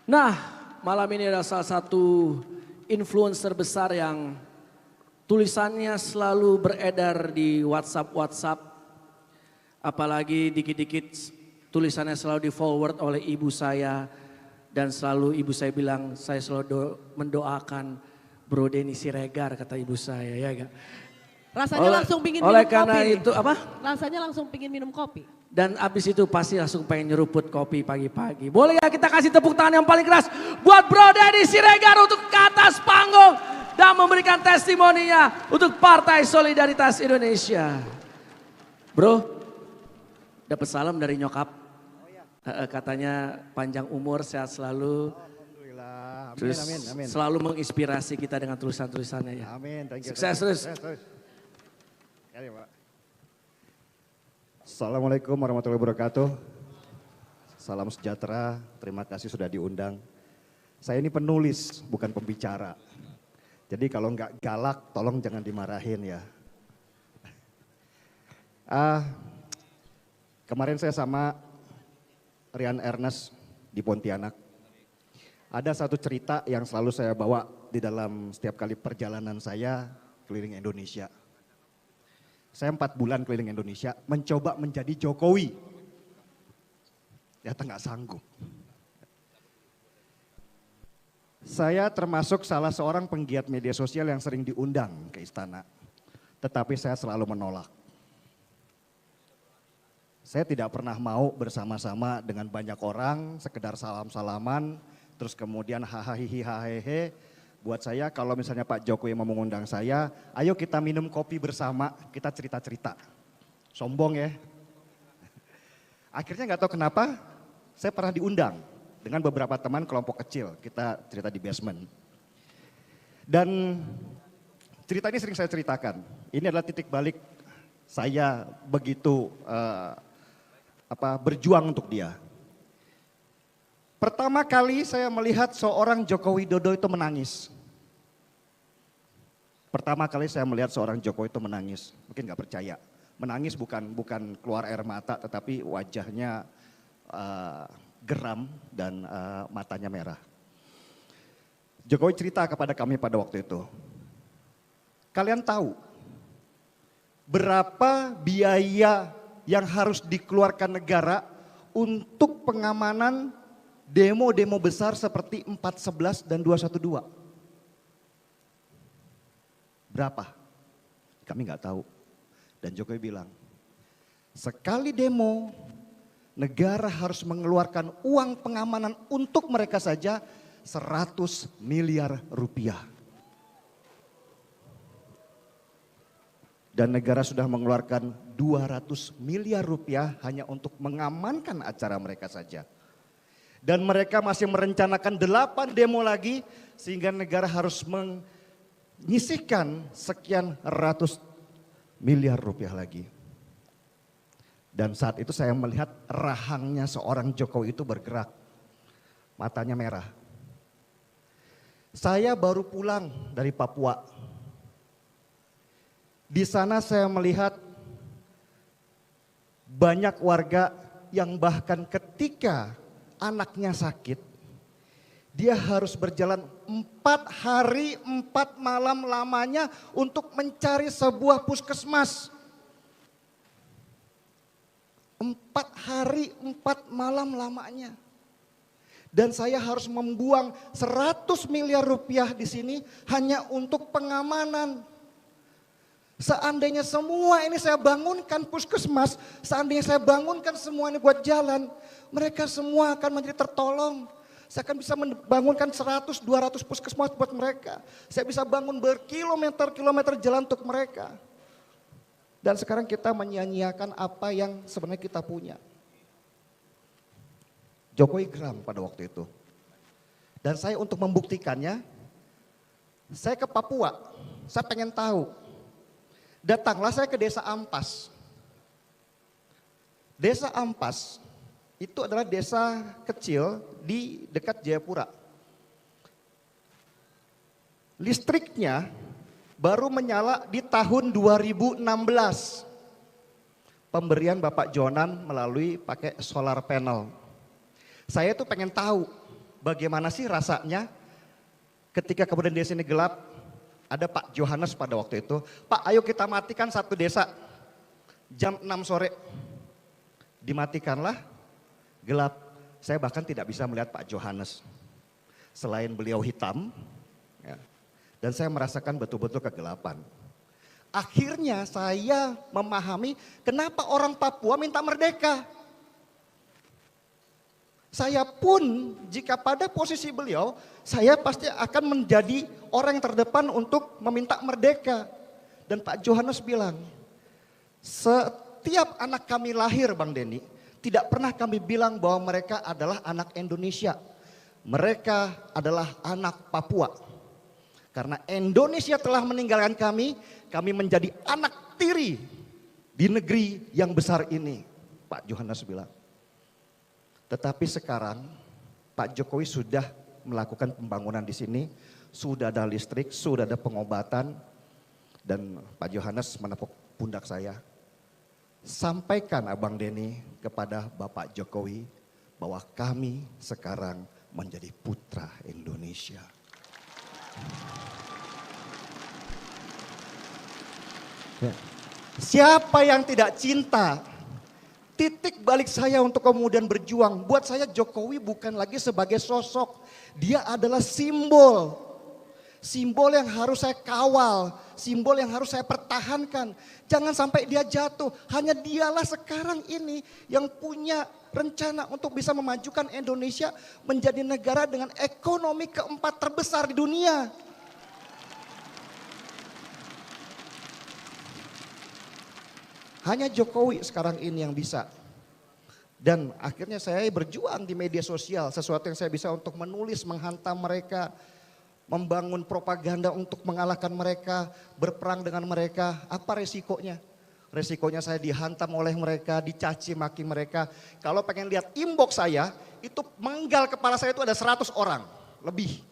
Nah, malam ini ada salah satu influencer besar yang tulisannya selalu beredar di WhatsApp. Apalagi dikit-dikit tulisannya selalu di forward oleh ibu saya. Dan selalu ibu saya bilang, saya selalu mendoakan Bro Denny Siregar, kata ibu saya, ya gak? Rasanya langsung pingin minum oleh kopi karena nih. itu apa? Rasanya langsung pingin minum kopi. Dan abis itu pasti langsung pengen nyeruput kopi pagi-pagi. Boleh ya kita kasih tepuk tangan yang paling keras buat Bro Denny Siregar untuk ke atas panggung. Dan memberikan testimoninya untuk Partai Solidaritas Indonesia. Bro, dapat salam dari nyokap. Katanya panjang umur, sehat selalu. Alhamdulillah. Amin, Terus amin. selalu menginspirasi kita dengan tulisan-tulisannya ya. Amin, thank you. Sukses terus. Ya, Pak. Assalamualaikum warahmatullahi wabarakatuh. Salam sejahtera, terima kasih sudah diundang. Saya ini penulis, bukan pembicara. Jadi kalau nggak galak, tolong jangan dimarahin ya. Kemarin saya sama Rian Ernest di Pontianak. Ada satu cerita yang selalu saya bawa di dalam setiap kali perjalanan saya keliling Indonesia. Saya 4 bulan keliling Indonesia mencoba menjadi Jokowi. Ternyata nggak sanggup. Saya termasuk salah seorang penggiat media sosial yang sering diundang ke istana. Tetapi saya selalu menolak. Saya tidak pernah mau bersama-sama dengan banyak orang, sekedar salam-salaman, terus kemudian hahaha. Buat saya kalau misalnya Pak Jokowi mau mengundang saya, ayo kita minum kopi bersama, kita cerita-cerita. Sombong ya. Akhirnya nggak tahu kenapa, saya pernah diundang dengan beberapa teman kelompok kecil, kita cerita di basement. Dan cerita ini sering saya ceritakan, ini adalah titik balik saya begitu berjuang untuk dia. Pertama kali saya melihat seorang Joko Widodo itu menangis. Pertama kali saya melihat seorang Jokowi itu menangis, mungkin nggak percaya. Menangis bukan keluar air mata, tetapi wajahnya geram dan matanya merah. Jokowi cerita kepada kami pada waktu itu, kalian tahu berapa biaya yang harus dikeluarkan negara untuk pengamanan demo-demo besar seperti 411 dan 212? Berapa? Kami nggak tahu. Dan Jokowi bilang, sekali demo negara harus mengeluarkan uang pengamanan untuk mereka saja 100 miliar rupiah. Dan negara sudah mengeluarkan 200 miliar rupiah hanya untuk mengamankan acara mereka saja. Dan mereka masih merencanakan 8 demo lagi sehingga negara harus menyisihkan sekian ratus miliar rupiah lagi. Dan saat itu saya melihat rahangnya seorang Jokowi itu bergerak. Matanya merah. Saya baru pulang dari Papua. Di sana saya melihat banyak warga yang bahkan ketika anaknya sakit, dia harus berjalan 4 hari 4 malam lamanya untuk mencari sebuah puskesmas. 4 hari 4 malam lamanya. Dan saya harus membuang 100 miliar rupiah di sini hanya untuk pengamanan. Seandainya semua ini saya bangunkan puskesmas, seandainya saya bangunkan semua ini buat jalan, mereka semua akan menjadi tertolong. Saya akan bisa membangunkan 100-200 puskesmas buat mereka. Saya bisa bangun berkilometer-kilometer jalan untuk mereka. Dan sekarang kita menyia-nyiakan apa yang sebenarnya kita punya. Jokowi geram pada waktu itu. Dan saya untuk membuktikannya, saya ke Papua, saya pengen tahu. Datanglah saya ke desa Ampas. Desa Ampas itu adalah desa kecil di dekat Jayapura. Listriknya baru menyala di tahun 2016. Pemberian Bapak Jonan melalui pakai solar panel. Saya tuh pengen tahu bagaimana sih rasanya ketika kemudian desa ini gelap, ada Pak Johannes pada waktu itu, Pak ayo kita matikan satu desa, jam 6 sore, dimatikanlah, gelap. Saya bahkan tidak bisa melihat Pak Johannes, selain beliau hitam, ya, dan saya merasakan betul-betul kegelapan. Akhirnya saya memahami kenapa orang Papua minta merdeka. Saya pun jika pada posisi beliau, saya pasti akan menjadi orang yang terdepan untuk meminta merdeka. Dan Pak Johannes bilang, setiap anak kami lahir Bang Denny, tidak pernah kami bilang bahwa mereka adalah anak Indonesia. Mereka adalah anak Papua. Karena Indonesia telah meninggalkan kami menjadi anak tiri di negeri yang besar ini. Pak Johannes bilang. Tetapi sekarang Pak Jokowi sudah melakukan pembangunan di sini, sudah ada listrik, sudah ada pengobatan, dan Pak Johannes menepuk pundak saya. Sampaikan Abang Denny kepada Bapak Jokowi bahwa kami sekarang menjadi putra Indonesia. Ya. Siapa yang tidak cinta? Titik balik saya untuk kemudian berjuang. Buat saya Jokowi bukan lagi sebagai sosok. Dia adalah simbol. Simbol yang harus saya kawal. Simbol yang harus saya pertahankan. Jangan sampai dia jatuh. Hanya dialah sekarang ini yang punya rencana untuk bisa memajukan Indonesia menjadi negara dengan ekonomi keempat terbesar di dunia. Hanya Jokowi sekarang ini yang bisa. Dan akhirnya saya berjuang di media sosial. Sesuatu yang saya bisa untuk menulis, menghantam mereka. Membangun propaganda untuk mengalahkan mereka. Berperang dengan mereka. Apa resikonya? Resikonya saya dihantam oleh mereka, dicaci maki mereka. Kalau pengen lihat inbox saya, itu menggal kepala saya itu ada 100 orang. Lebih.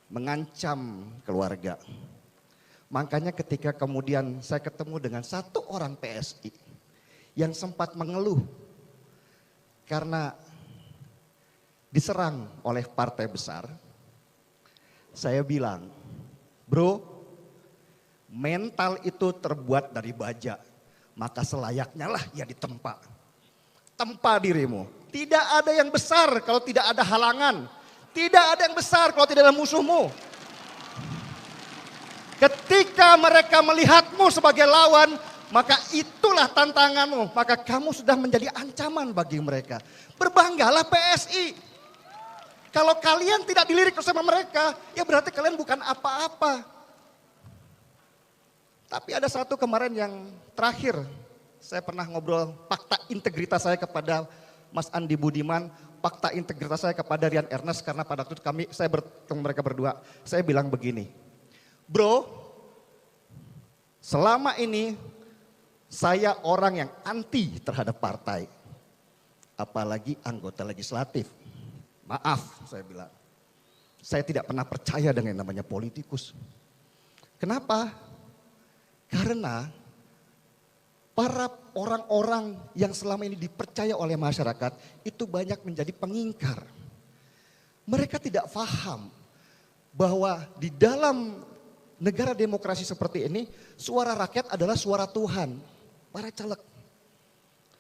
Mengancam keluarga. Makanya ketika kemudian saya ketemu dengan satu orang PSI yang sempat mengeluh karena diserang oleh partai besar, saya bilang, bro, mental itu terbuat dari baja, maka selayaknya lah ya ditempa. Tempa dirimu, tidak ada yang besar kalau tidak ada halangan, tidak ada yang besar kalau tidak ada musuhmu. Ketika mereka melihatmu sebagai lawan, maka itulah tantanganmu. Maka kamu sudah menjadi ancaman bagi mereka. Berbanggalah PSI. Kalau kalian tidak dilirik bersama mereka, ya berarti kalian bukan apa-apa. Tapi ada satu kemarin yang terakhir, saya pernah ngobrol fakta integritas saya kepada Mas Andi Budiman, fakta integritas saya kepada Rian Ernest, karena pada waktu itu saya bertemu mereka berdua, saya bilang begini. Bro, selama ini saya orang yang anti terhadap partai. Apalagi anggota legislatif. Maaf saya bilang. Saya tidak pernah percaya dengan yang namanya politikus. Kenapa? Karena para orang-orang yang selama ini dipercaya oleh masyarakat itu banyak menjadi pengingkar. Mereka tidak paham bahwa di dalam negara demokrasi seperti ini, suara rakyat adalah suara Tuhan. Para caleg.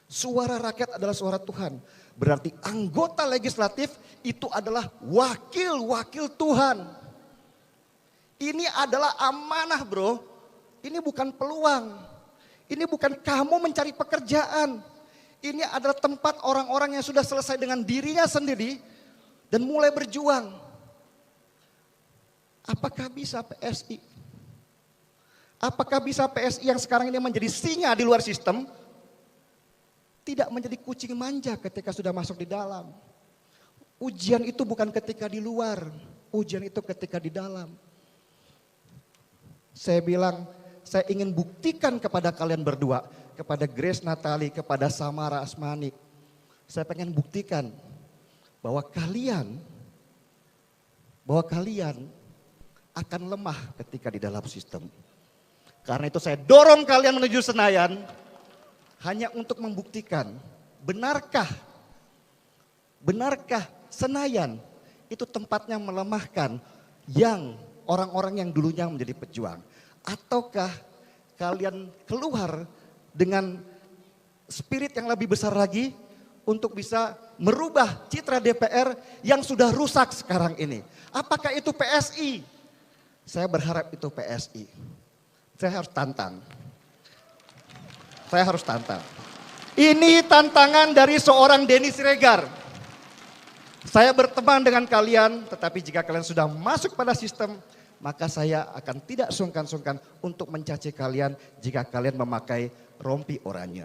Suara rakyat adalah suara Tuhan. Berarti anggota legislatif itu adalah wakil-wakil Tuhan. Ini adalah amanah bro. Ini bukan peluang. Ini bukan kamu mencari pekerjaan. Ini adalah tempat orang-orang yang sudah selesai dengan dirinya sendiri dan mulai berjuang. Apakah bisa PSI? Apakah bisa PSI yang sekarang ini menjadi singa di luar sistem, tidak menjadi kucing manja ketika sudah masuk di dalam? Ujian itu bukan ketika di luar, ujian itu ketika di dalam. Saya bilang, saya ingin buktikan kepada kalian berdua, kepada Grace Natali, kepada Samara Asmani. Saya pengen buktikan bahwa kalian akan lemah ketika di dalam sistem. Karena itu saya dorong kalian menuju Senayan hanya untuk membuktikan benarkah Senayan itu tempatnya melemahkan yang orang-orang yang dulunya menjadi pejuang? Ataukah kalian keluar dengan spirit yang lebih besar lagi untuk bisa merubah citra DPR yang sudah rusak sekarang ini? Apakah itu PSI? Saya berharap itu PSI. Saya harus tantang. Saya harus tantang. Ini tantangan dari seorang Denny Siregar. Saya berteman dengan kalian, tetapi jika kalian sudah masuk pada sistem, maka saya akan tidak sungkan-sungkan untuk mencaci kalian jika kalian memakai rompi oranye.